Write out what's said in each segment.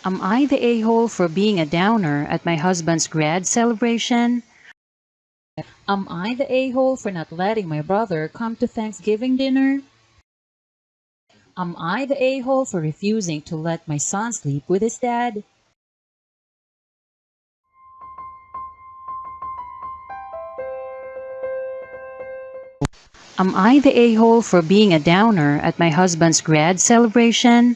Am I the a-hole for being a downer at my husband's grad celebration? Am I the a-hole for not letting my brother come to Thanksgiving dinner? Am I the a-hole for refusing to let my son sleep with his dad? Am I the a-hole for being a downer at my husband's grad celebration?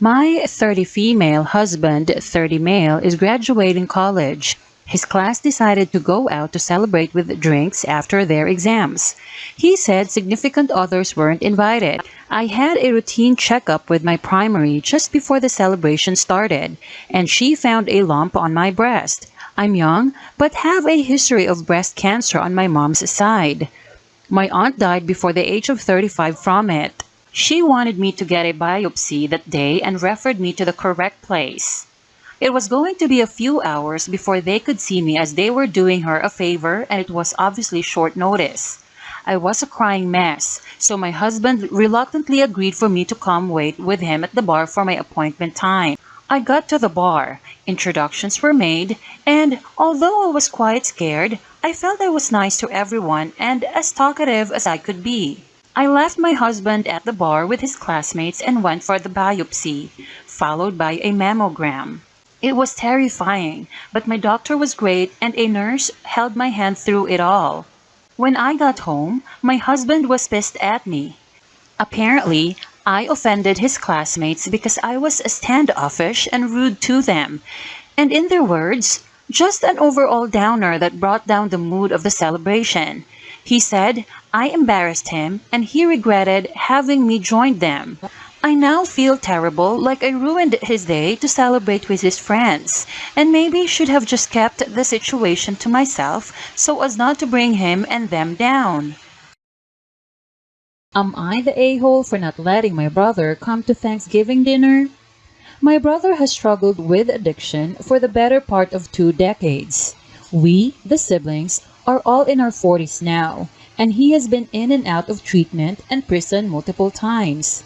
My 30 female husband, 30 male, is graduating college. His class decided to go out to celebrate with drinks after their exams. He said significant others weren't invited. I had a routine checkup with my primary just before the celebration started, and she found a lump on my breast. I'm young, but have a history of breast cancer on my mom's side. My aunt died before the age of 35 from it. She wanted me to get a biopsy that day and referred me to the correct place. It was going to be a few hours before they could see me as they were doing her a favor, and it was obviously short notice. I was a crying mess, so my husband reluctantly agreed for me to come wait with him at the bar for my appointment time. I got to the bar, introductions were made, and although I was quite scared, I felt I was nice to everyone and as talkative as I could be. I left my husband at the bar with his classmates and went for the biopsy, followed by a mammogram. It was terrifying, but my doctor was great and a nurse held my hand through it all. When I got home, my husband was pissed at me. Apparently, I offended his classmates because I was standoffish and rude to them, and in their words, just an overall downer that brought down the mood of the celebration. He said I embarrassed him and he regretted having me join them. I now feel terrible, like I ruined his day to celebrate with his friends, and maybe should have just kept the situation to myself so as not to bring him and them down. Am I the a-hole for not letting my brother come to Thanksgiving dinner? My brother has struggled with addiction for the better part of 2 decades. We, the siblings, are all in our 40s now, and he has been in and out of treatment and prison multiple times.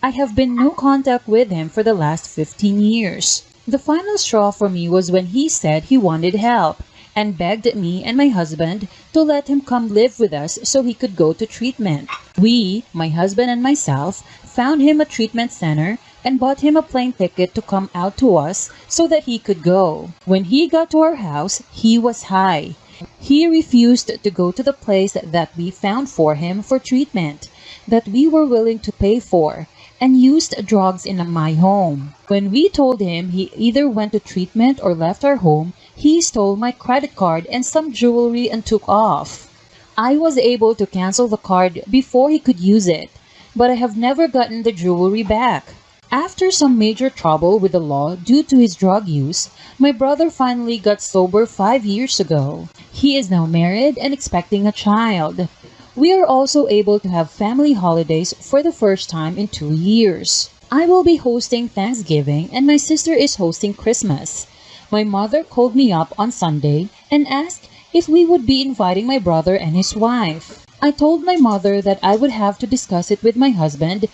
I have been no contact with him for the last 15 years. The final straw for me was when he said he wanted help and begged me and my husband to let him come live with us so he could go to treatment. We, my husband and myself, found him a treatment center and bought him a plane ticket to come out to us so that he could go. When he got to our house, he was high. He refused to go to the place that we found for him for treatment, that we were willing to pay for, and used drugs in my home. When we told him he either went to treatment or left our home, he stole my credit card and some jewelry and took off. I was able to cancel the card before he could use it, but I have never gotten the jewelry back. After some major trouble with the law due to his drug use, my brother finally got sober 5 years ago. He is now married and expecting a child. We are also able to have family holidays for the first time in 2 years. I will be hosting Thanksgiving and my sister is hosting Christmas. My mother called me up on Sunday and asked if we would be inviting my brother and his wife. I told my mother that I would have to discuss it with my husband,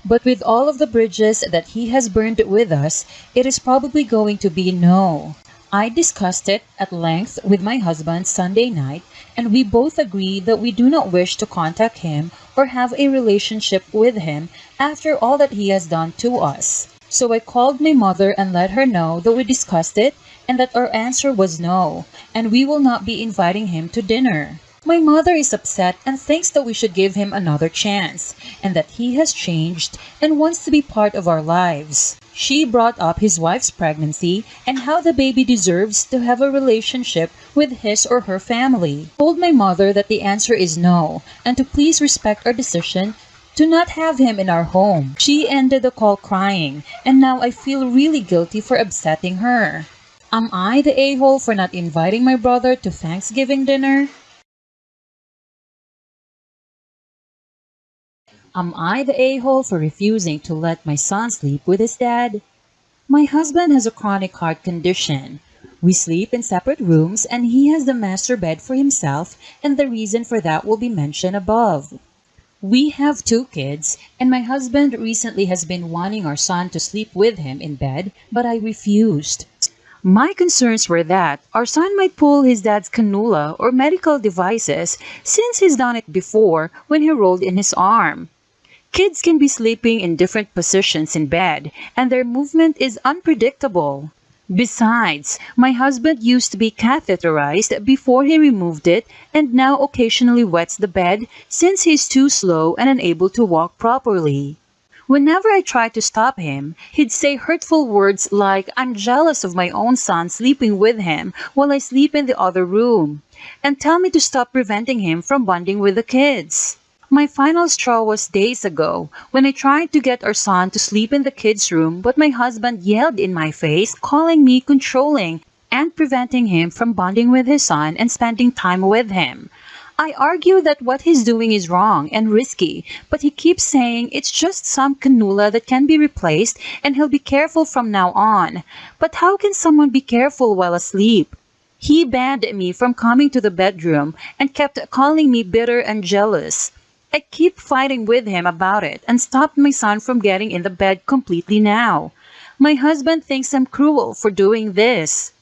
but with all of the bridges that he has burned with us, it is probably going to be no. I discussed it at length with my husband Sunday night, and we both agree that we do not wish to contact him or have a relationship with him after all that he has done to us. So I called my mother and let her know that we discussed it and that our answer was no, and we will not be inviting him to dinner. My mother is upset and thinks that we should give him another chance, and that he has changed and wants to be part of our lives. She brought up his wife's pregnancy and how the baby deserves to have a relationship with his or her family. I told my mother that the answer is no, and to please respect our decision to not have him in our home. She ended the call crying, and now I feel really guilty for upsetting her. Am I the a-hole for not inviting my brother to Thanksgiving dinner? Am I the a-hole for refusing to let my son sleep with his dad? My husband has a chronic heart condition. We sleep in separate rooms and he has the master bed for himself, and the reason for that will be mentioned above. We have two kids, and my husband recently has been wanting our son to sleep with him in bed, but I refused. My concerns were that our son might pull his dad's cannula or medical devices since he's done it before when he rolled in his arm. Kids can be sleeping in different positions in bed, and their movement is unpredictable. Besides, my husband used to be catheterized before he removed it and now occasionally wets the bed since he's too slow and unable to walk properly. Whenever I tried to stop him, he'd say hurtful words like, "I'm jealous of my own son sleeping with him while I sleep in the other room," and tell me to stop preventing him from bonding with the kids. My final straw was days ago when I tried to get our son to sleep in the kids' room, but my husband yelled in my face, calling me controlling and preventing him from bonding with his son and spending time with him. I argue that what he's doing is wrong and risky, but he keeps saying it's just some cannula that can be replaced and he'll be careful from now on. But how can someone be careful while asleep? He banned me from coming to the bedroom and kept calling me bitter and jealous. I keep fighting with him about it and stopped my son from getting in the bed completely now. My husband thinks I'm cruel for doing this.